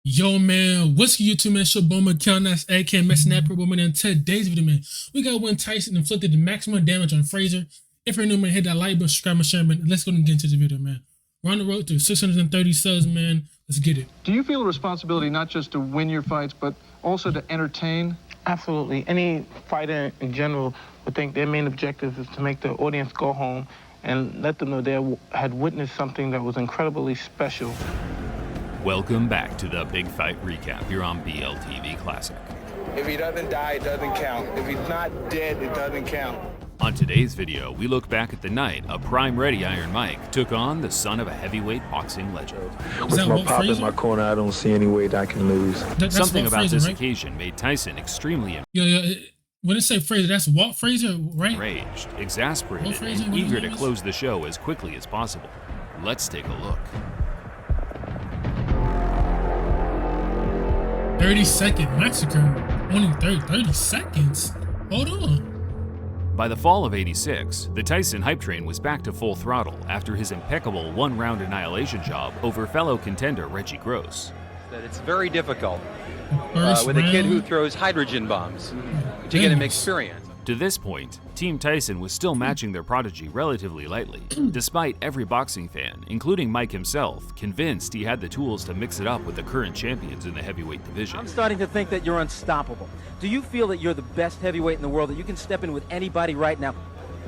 Yo, man, what's good, YouTube, man? It's your boy Mickal, that's AK Messing That Pro Woman. In today's video, man, we got when Tyson inflicted the maximum damage on Frazier. If you're new, man, hit that like button, subscribe, and share, man. Let's go and get into the video, man. We're on the road to 630 subs, man. Let's get it. Do you feel a responsibility not just to win your fights, but also to entertain? Absolutely. Any fighter in general would think their main objective is to make the audience go home and let them know they had witnessed something that was incredibly special. Welcome back to the Big Fight Recap here on BLTV Classic. If he doesn't die, it doesn't count. If he's not dead, it doesn't count. On today's video, we look back at the night a prime-ready Iron Mike took on the son of a heavyweight boxing legend. With my pop in my corner, I don't see any way that I can lose. Something about Frazier, this right? occasion made Tyson extremely When it say Frazier, that's Walt Frazier, right? enraged, exasperated, Frazier, and what eager his to name is? close the show as quickly as possible. Let's take a look. 30-second massacre. Only 30 seconds. Hold on. By the fall of '86, the Tyson hype train was back to full throttle after his impeccable one-round annihilation job over fellow contender Reggie Gross. That it's very difficult First with a kid who round. throws hydrogen bombs to get him Goodness. experience. To this point, Team Tyson was still matching their prodigy relatively lightly, despite every boxing fan, including Mike himself, convinced he had the tools to mix it up with the current champions in the heavyweight division. I'm starting to think that you're unstoppable. Do you feel that you're the best heavyweight in the world, that you can step in with anybody right now?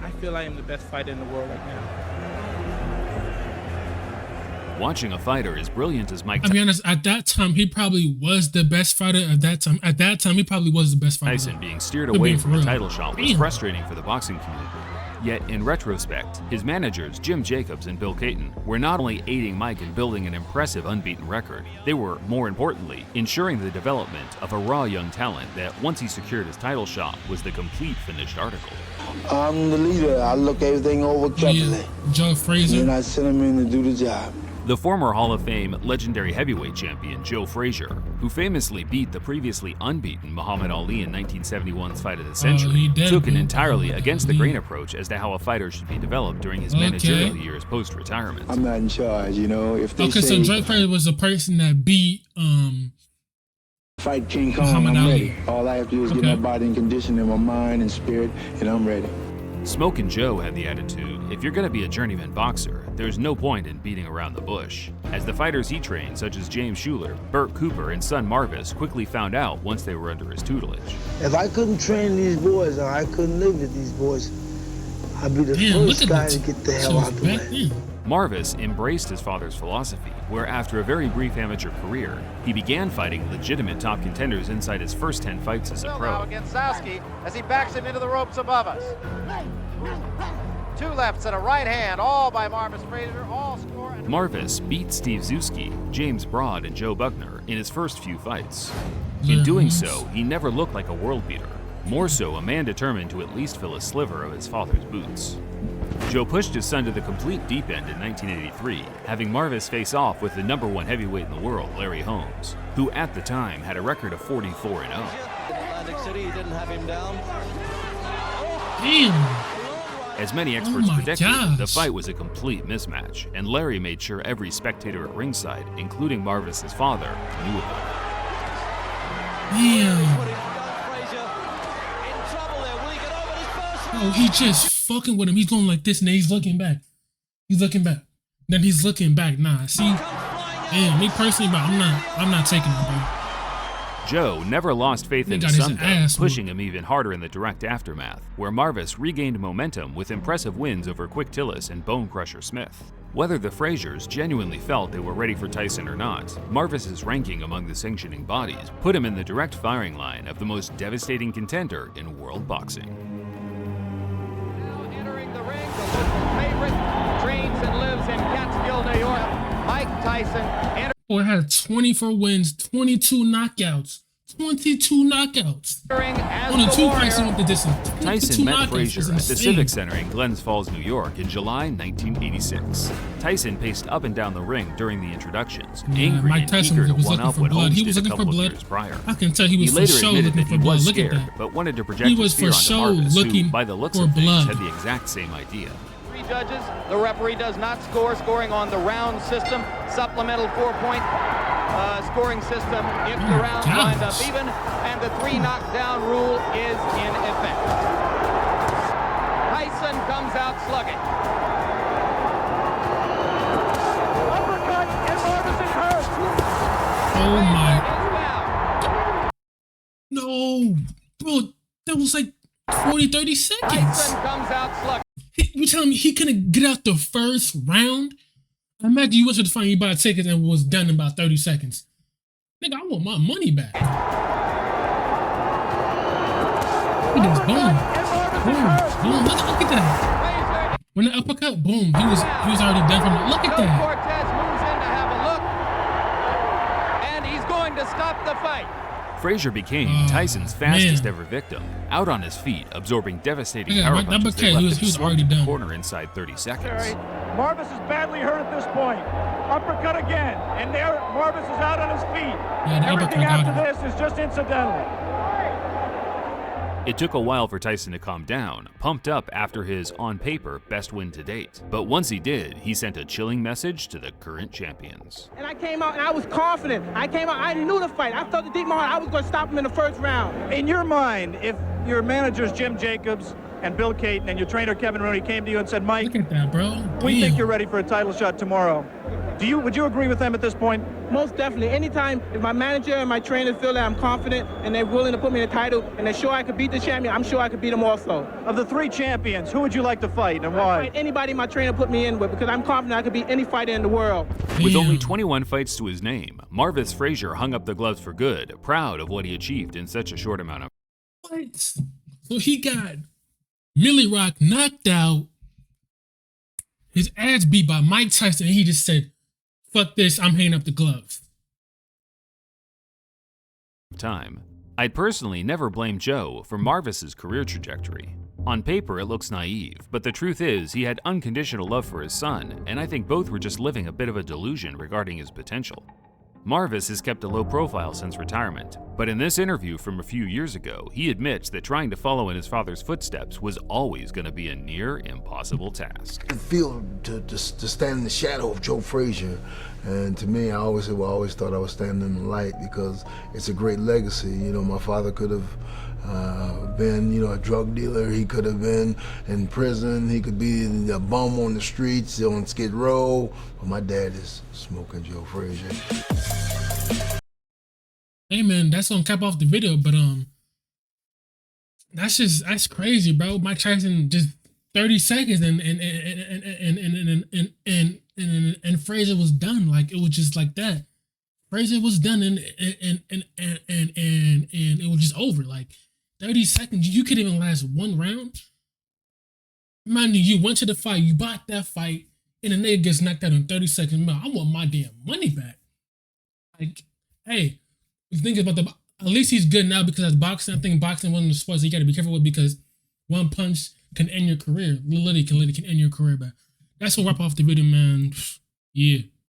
I feel I am the best fighter in the world right now. Watching a fighter as brilliant as Mike I'll be honest, at that time, he probably was the best fighter at that time. At that time, he probably was the best fighter. Tyson being steered Could away be from for a real. title shot was Damn. frustrating for the boxing community. Yet, in retrospect, his managers, Jim Jacobs and Bill Caton, were not only aiding Mike in building an impressive unbeaten record, they were, more importantly, ensuring the development of a raw young talent that, once he secured his title shot, was the complete finished article. I'm the leader. I look everything over carefully. Joe Frazier. And I send him in to do the job. The former Hall of Fame legendary heavyweight champion Joe Frazier, who famously beat the previously unbeaten Muhammad Ali in 1971's Fight of the Century, he did took an beat entirely Muhammad against-the-grain Ali. approach as to how a fighter should be developed during his Okay. managerial years post-retirement. I'm not in charge, you know. If they Okay, so say Joe Frazier was the person that beat fight King Kong, Muhammad I'm Ali. ready. All I have to do is get Okay. my body in condition and my mind and spirit, and I'm ready. Smokin' Joe had the attitude, if you're gonna be a journeyman boxer, there's no point in beating around the bush. As the fighters he trained, such as James Schuler, Burt Cooper, and son Marvis, quickly found out once they were under his tutelage. If I couldn't train these boys or I couldn't live with these boys, I'd be the damn, look first at guy that. to get the So hell it's out the back way. then. Marvis embraced his father's philosophy, where after a very brief amateur career, he began fighting legitimate top contenders inside his first 10 fights as a Now pro. against Sowski as he backs him into the ropes above us. Two lefts and a right hand, all by Marvis Frazier, all score. And Marvis beat Steve Zuski, James Broad, and Joe Buckner in his first few fights. In doing so, he never looked like a world beater, more so a man determined to at least fill a sliver of his father's boots. Joe pushed his son to the complete deep end in 1983, having Marvis face off with the #1 heavyweight in the world, Larry Holmes, who at the time had a record of 44-0. Atlantic City, he didn't have him down. Damn. As many experts my predicted, the gosh. fight was a complete mismatch, and Larry made sure every spectator at ringside, including Marvis's father, knew about it. Damn. Oh, he just fucking with him. He's going like this, and then he's looking back. He's looking back. Then he's looking back. Nah, see? Damn, me personally, but I'm not taking it, bro. Joe never lost faith He in got his his son, though, ass pushing him even harder in the direct aftermath, where Marvis regained momentum with impressive wins over Quick Tillis and Bone Crusher Smith. Whether the Fraziers genuinely felt they were ready for Tyson or not, Marvis's ranking among the sanctioning bodies put him in the direct firing line of the most devastating contender in world boxing. now entering the ring, the local favorite, trains and lives in Catskill, New York, Mike Tyson. Boy had 24 wins, 22 knockouts. 22 knockouts. Entering as Only the two warrior. fights in the distance. Tyson 22 met knockouts Frazier is at the insane. Civic Center in Glens Falls, New York in July 1986. Tyson paced up and down the ring during the introductions, angry Mike and Tyson eager to was one looking up for what blood. Holmes He did was a looking for couple of blood. years prior. I can tell he He was for later show admitted looking that for he blood. was Look at scared, that. but wanted to project He his was fear for onto show Marvis, who, looking by the looks for of things, blood. had the exact same idea. Three judges. The referee does not score, scoring on the round system. Supplemental 4-point. scoring system if the rounds wind up even, and the 3 knockdown rule is in effect. Tyson comes out slugging. Uppercut, and Marvis is hurt. Oh my. No, bro, that was like 40, 30 seconds. Tyson comes out slugging. You telling me he couldn't get out the first round? Imagine you went to the fight, you bought tickets and was done in about 30 seconds. Nigga, I want my money back. Look at this, boom. Boom, look at that. When the uppercut, boom, he was already done from it. Look at that. Cortez moves in to have a look, and he's going to stop the fight. Frazier became Tyson's fastest ever victim, out on his feet, absorbing devastating power punches that left him slumped in the corner inside 30 seconds. Marvis is badly hurt at this point. Uppercut again, and there Marvis is out on his feet. Everything after this is just incidental. It took a while for Tyson to calm down, pumped up after his, on paper, best win to date. But once he did, he sent a chilling message to the current champions. And I came out and I was confident. I came out, I knew the fight. I felt it deep in my heart I was going to stop him in the first round. In your mind, if your managers Jim Jacobs and Bill Caton and your trainer Kevin Rooney came to you and said, Mike, look at that, bro. We think you're ready for a title shot tomorrow. Would you agree with them at this point? Most definitely. Anytime if my manager and my trainer feel that I'm confident and they're willing to put me in a title and they're sure I could beat the champion, I'm sure I could beat them also. Of the 3 champions, who would you like to fight and why? I'd fight anybody my trainer put me in with because I'm confident I could beat any fighter in the world. With only 21 fights to his name, Marvis Frazier hung up the gloves for good, proud of what he achieved in such a short amount of time. What? So he got Millie Rock knocked out, his ass beat by Mike Tyson, and he just said, fuck this, I'm hanging up the gloves. I'd personally never blame Joe for Marvis's career trajectory. On paper, it looks naive, but the truth is he had unconditional love for his son, and I think both were just living a bit of a delusion regarding his potential. Marvis has kept a low profile since retirement, but in this interview from a few years ago, he admits that trying to follow in his father's footsteps was always going to be a near impossible task. I feel to stand in the shadow of Joe Frazier, and to me, I always thought I was standing in the light because it's a great legacy. You know, my father could have been, you know, a drug dealer. He could have been in prison. He could be a bum on the streets on Skid Row. But my dad is smoking Joe Frazier. Hey man, that's gonna cap off the video, but that's crazy, bro. Mike Tyson just 30 seconds and Frazier was done. Like it was just like that. Frazier was done and it was just over. Like 30 seconds, you couldn't even last one round. Mind you went to the fight, you bought that fight, and the nigga gets knocked out in 30 seconds. Man, I want my damn money back. Like, hey, think about at least he's good now because that's boxing. I think boxing one of the sports you got to be careful with because one punch can end your career. Literally can end your career. But that's what wrap off the video, man. Yeah.